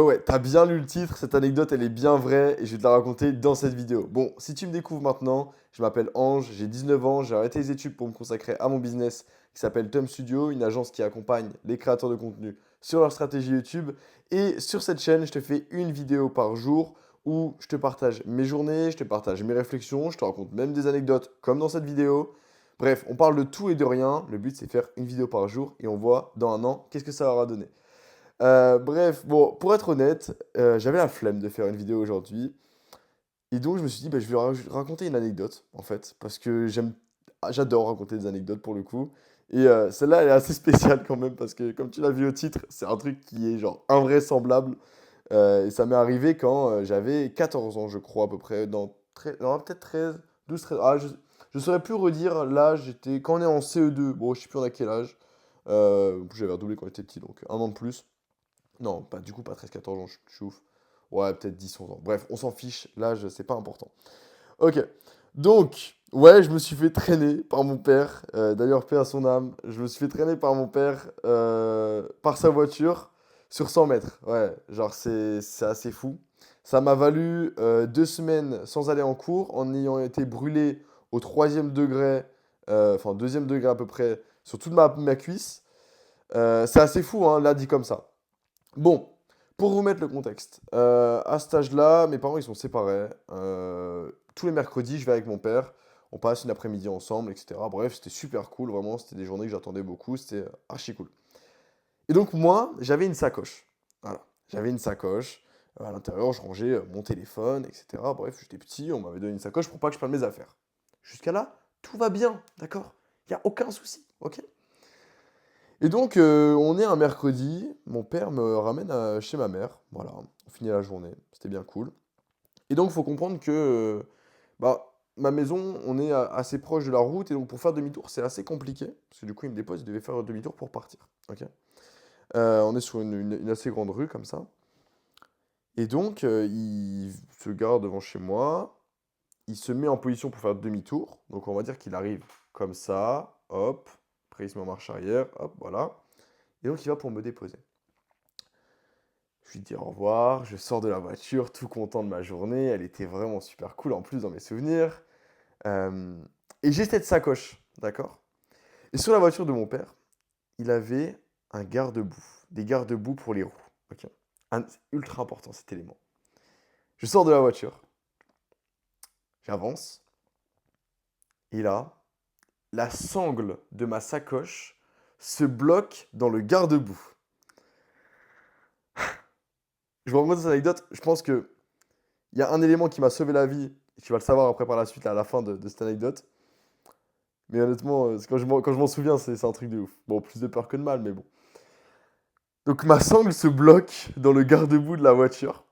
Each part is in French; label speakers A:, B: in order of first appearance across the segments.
A: Ouais, t'as bien lu le titre, cette anecdote, elle est bien vraie et je vais te la raconter dans cette vidéo. Bon, si tu me découvres maintenant, je m'appelle Ange, j'ai 19 ans, j'ai arrêté les études pour me consacrer à mon business qui s'appelle Tom Studio, une agence qui accompagne les créateurs de contenu sur leur stratégie YouTube. Et sur cette chaîne, je te fais une vidéo par jour où je te partage mes journées, je te partage mes réflexions, je te raconte même des anecdotes comme dans cette vidéo. Bref, on parle de tout et de rien. Le but, c'est faire une vidéo par jour et on voit dans un an qu'est-ce que ça aura donné. Bref, bon, pour être honnête, j'avais la flemme de faire une vidéo aujourd'hui. Et donc, je me suis dit, bah, je vais raconter une anecdote, en fait, parce que j'adore raconter des anecdotes pour le coup. Et celle-là, elle est assez spéciale quand même, parce que comme tu l'as vu au titre, c'est un truc qui est genre invraisemblable. Et ça m'est arrivé quand j'avais 14 ans, je crois, à peu près, non, peut-être 13, 12, 13. Ah, je saurais plus redire l'âge, j'étais quand on est en CE2, bon, je sais plus on a quel âge. J'avais redoublé quand j'étais petit, donc un an de plus. Non, pas, du coup, pas 13 14 ans, je suis ouf. Ouais, peut-être 10 11 ans. Bref, on s'en fiche, l'âge, c'est pas important. Ok, donc, ouais, je me suis fait traîner par mon père. D'ailleurs, paix à son âme. Je me suis fait traîner par mon père, par sa voiture, sur 100 mètres. Ouais, genre, c'est assez fou. Ça m'a valu 2 semaines sans aller en cours, en ayant été brûlé au troisième degré, enfin, deuxième degré à peu près, sur toute ma cuisse. C'est assez fou, hein, là, dit comme ça. Bon, pour vous mettre le contexte, à cet âge-là, mes parents ils sont séparés. Tous les mercredis, je vais avec mon père. On passe une après-midi ensemble, etc. Bref, c'était super cool, vraiment. C'était des journées que j'attendais beaucoup. C'était archi cool. Et donc, moi, j'avais une sacoche. Voilà. J'avais une sacoche. À l'intérieur, je rangeais mon téléphone, etc. Bref, j'étais petit, on m'avait donné une sacoche pour pas que je prenne mes affaires. Jusqu'à là, tout va bien, d'accord? Il n'y a aucun souci, ok? Et donc, on est un mercredi, mon père me ramène chez ma mère, voilà, on finit la journée, c'était bien cool. Et donc, il faut comprendre que bah, ma maison, on est assez proche de la route, et donc pour faire demi-tour, c'est assez compliqué, parce que du coup, il me dépose, il devait faire demi-tour pour partir. Ok. On est sur une assez grande rue, comme ça. Et donc, il se gare devant chez moi, il se met en position pour faire demi-tour, donc on va dire qu'il arrive comme ça, hop, après il se met en marche arrière, hop, voilà. Et donc, il va pour me déposer. Je lui dis au revoir, je sors de la voiture, tout content de ma journée. Elle était vraiment super cool en plus dans mes souvenirs. Euh, et j'ai cette sacoche, d'accord? Et sur la voiture de mon père, il avait un garde-boue, des garde-boue pour les roues. Ok. C'est ultra important cet élément. Je sors de la voiture, j'avance, et là, la sangle de ma sacoche se bloque dans le garde-boue. Je vous raconte cette anecdote, je pense que il y a un élément qui m'a sauvé la vie, et tu vas le savoir après par la suite, à la fin de cette anecdote. Mais honnêtement, quand je m'en souviens, c'est un truc de ouf. Bon, plus de peur que de mal, mais bon. Donc ma sangle se bloque dans le garde-boue de la voiture.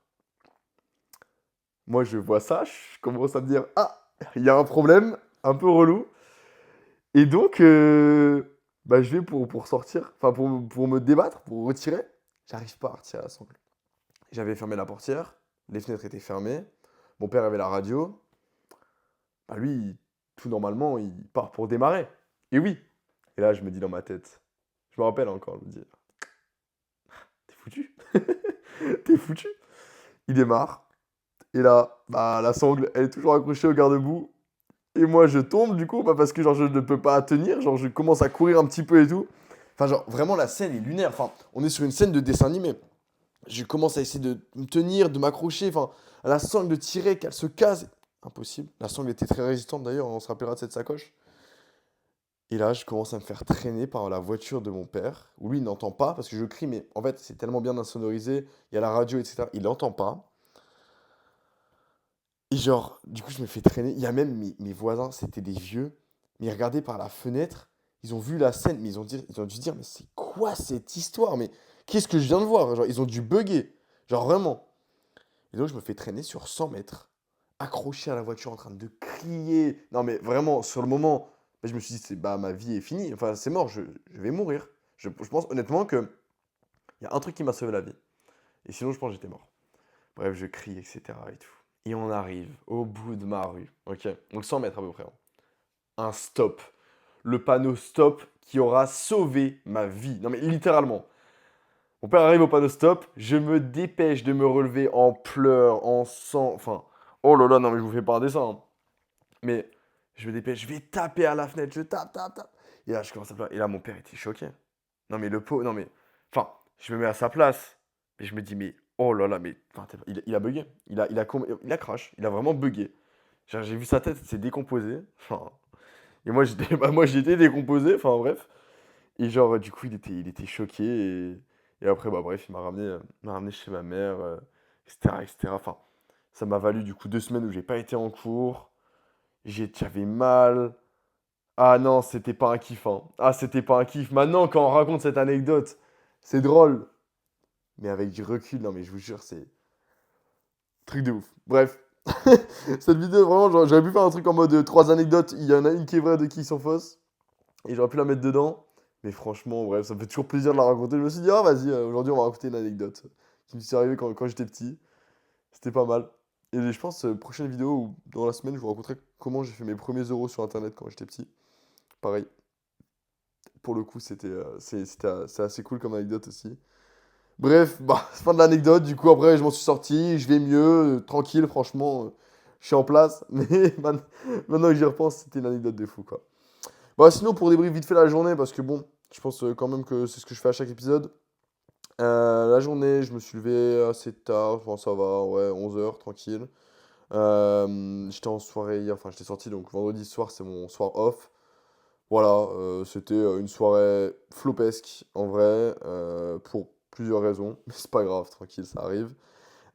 A: Moi, je vois ça, je commence à me dire, ah, il y a un problème, un peu relou. Et donc, bah, je vais pour sortir, enfin pour me débattre, pour retirer. J'arrive pas à retirer la sangle. J'avais fermé la portière, les fenêtres étaient fermées. Mon père avait la radio. Bah lui, tout normalement, il part pour démarrer. Et oui. Et là, je me dis dans ma tête, je me rappelle encore, je me dis, t'es foutu. T'es foutu. Il démarre. Et là, bah, la sangle, elle est toujours accrochée au garde-boue. Et moi, je tombe du coup, bah, parce que genre, je ne peux pas tenir. Genre, je commence à courir un petit peu et tout. Enfin, genre, vraiment, la scène est lunaire. Enfin, on est sur une scène de dessin animé. Je commence à essayer de me tenir, de m'accrocher. Enfin, à la sangle de tirer, qu'elle se casse. Impossible. La sangle était très résistante d'ailleurs, on se rappellera de cette sacoche. Et là, je commence à me faire traîner par la voiture de mon père, où lui, il n'entend pas, parce que je crie, mais en fait, c'est tellement bien insonorisé, il y a la radio, etc. Il n'entend pas. Et genre, du coup, je me fais traîner. Il y a même mes voisins, c'était des vieux, mais ils regardaient par la fenêtre, ils ont vu la scène, mais ils ont dû se dire, mais c'est quoi cette histoire? Mais qu'est-ce que je viens de voir? Genre, ils ont dû bugger. Genre, vraiment. Et donc, je me fais traîner sur 100 mètres, accroché à la voiture en train de crier. Non, mais vraiment, sur le moment, bah, je me suis dit, bah, ma vie est finie. Enfin, c'est mort, je vais mourir. Je pense honnêtement que il y a un truc qui m'a sauvé la vie. Et sinon, je pense que j'étais mort. Bref, je crie, etc. et tout. Et on arrive au bout de ma rue. Ok, donc 100 mètres à peu près, hein. Un stop. Le panneau stop qui aura sauvé ma vie. Non, mais littéralement. Mon père arrive au panneau stop, je me dépêche de me relever en pleurs, en sang, enfin, oh là là, non mais je vous fais pas un dessin, hein. Mais je me dépêche, je vais taper à la fenêtre, je tape, tape, tape. Et là, je commence à pleurer. Et là, mon père était choqué. Non mais le pot, non mais, enfin, je me mets à sa place. Et je me dis, mais, oh là là, mais, enfin, il a bugué. Il a crash, il a vraiment bugué. Genre, j'ai vu sa tête, s'est décomposée. Enfin, et moi, j'étais, bah, moi, j'étais décomposé, enfin, bref. Et genre, du coup, il était choqué. Et après, bah, bref, il m'a ramené chez ma mère, etc., etc. Enfin, ça m'a valu, du coup, 2 semaines où j'ai pas été en cours. J'avais mal. Ah non, c'était pas un kiff, hein. Ah, c'était pas un kiff. Maintenant, quand on raconte cette anecdote, c'est drôle. Mais avec du recul, non, mais je vous jure, c'est truc de ouf. Bref. Cette vidéo, vraiment, j'aurais pu faire un truc en mode 3 anecdotes. Il y en a une qui est vraie, deux qui sont fausses. Et j'aurais pu la mettre dedans. Mais franchement, bref, ça me fait toujours plaisir de la raconter. Je me suis dit, ah, vas-y, aujourd'hui, on va raconter une anecdote qui me s'est arrivée quand j'étais petit. C'était pas mal. Et je pense, prochaine vidéo ou dans la semaine, je vous raconterai comment j'ai fait mes premiers euros sur Internet quand j'étais petit. Pareil. Pour le coup, c'est assez cool comme anecdote aussi. Bref, bah, fin de l'anecdote. Du coup, après, je m'en suis sorti. Je vais mieux, tranquille, franchement. Je suis en place. Mais maintenant que j'y repense, c'était une anecdote de fou, quoi. Bah, sinon, pour débrief vite fait la journée, parce que bon, je pense quand même que c'est ce que je fais à chaque épisode. La journée, je me suis levé assez tard. Bon, ça va, ouais, 11 h tranquille. J'étais en soirée hier, enfin, j'étais sorti, donc vendredi soir, c'est mon soir off. Voilà, c'était une soirée flopesque en vrai, pour plusieurs raisons, mais c'est pas grave, tranquille, ça arrive.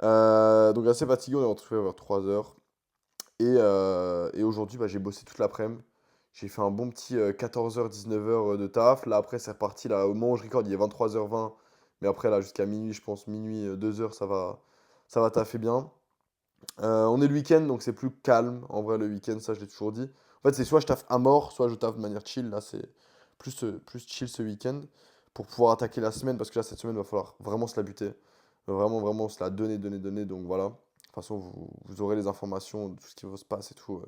A: Donc assez fatigué, on est retrouvé vers 3 heures. Et aujourd'hui, bah, j'ai bossé toute l'après-midi. J'ai fait un bon petit 14 h 19 h de taf. Là après, c'est reparti. Là, au moment où je record, il est 23 h 20. Mais après, là, jusqu'à minuit, je pense, minuit, 2 h, ça va taffer bien. On est le week-end, donc c'est plus calme. En vrai, le week-end, ça, je l'ai toujours dit. En fait, c'est soit je taffe à mort, soit je taffe de manière chill. Là, c'est plus chill ce week-end pour pouvoir attaquer la semaine. Parce que là, cette semaine, il va falloir vraiment se la buter. Vraiment, vraiment se la donner, donner, donner. Donc voilà. De toute façon, vous aurez les informations de tout ce qui va se passer et tout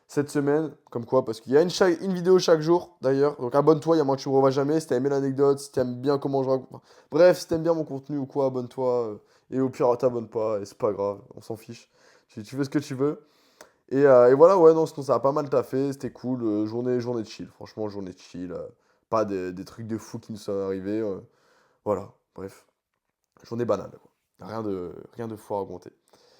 A: cette semaine. Comme quoi, parce qu'il y a une vidéo chaque jour d'ailleurs. Donc abonne-toi, il y a moins que tu me revois jamais. Si t'as aimé l'anecdote, si t'aimes bien comment je raconte. Enfin, bref, si t'aimes bien mon contenu ou quoi, abonne-toi. Et au pire, t'abonnes pas. Et c'est pas grave, on s'en fiche. Tu fais ce que tu veux. Et voilà, ouais, non, sinon ça a pas mal taffé. C'était cool. Journée de chill. Franchement, journée de chill. Pas des trucs de fou qui nous sont arrivés. Voilà, bref. Journée banale, quoi. Rien de fou à raconter.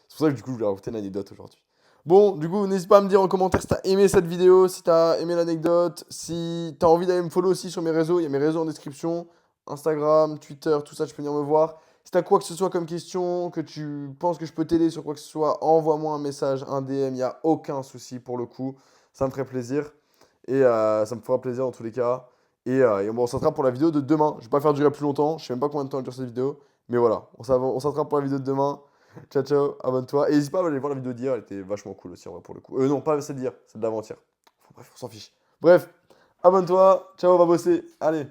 A: C'est pour ça que du coup, je voulais raconter une anecdote aujourd'hui. Bon, du coup, n'hésite pas à me dire en commentaire si t'as aimé cette vidéo, si t'as aimé l'anecdote, si t'as envie d'aller me follow aussi sur mes réseaux, il y a mes réseaux en description, Instagram, Twitter, tout ça, tu peux venir me voir. Si t'as quoi que ce soit comme question, que tu penses que je peux t'aider sur quoi que ce soit, envoie-moi un message, un DM, il n'y a aucun souci pour le coup, ça me ferait plaisir. Et ça me fera plaisir dans tous les cas. Et bon, on s'attrape pour la vidéo de demain. Je vais pas faire durer plus longtemps, je sais même pas combien de temps elle dure cette vidéo. Mais voilà, on s'attrape pour la vidéo de demain. Ciao, ciao, abonne-toi. Et n'hésite pas à aller voir la vidéo d'hier, elle était vachement cool aussi, en vrai, pour le coup. Non, pas celle d'hier, celle d'avant-hier. Bref, on s'en fiche. Bref, abonne-toi, ciao, on va bosser. Allez.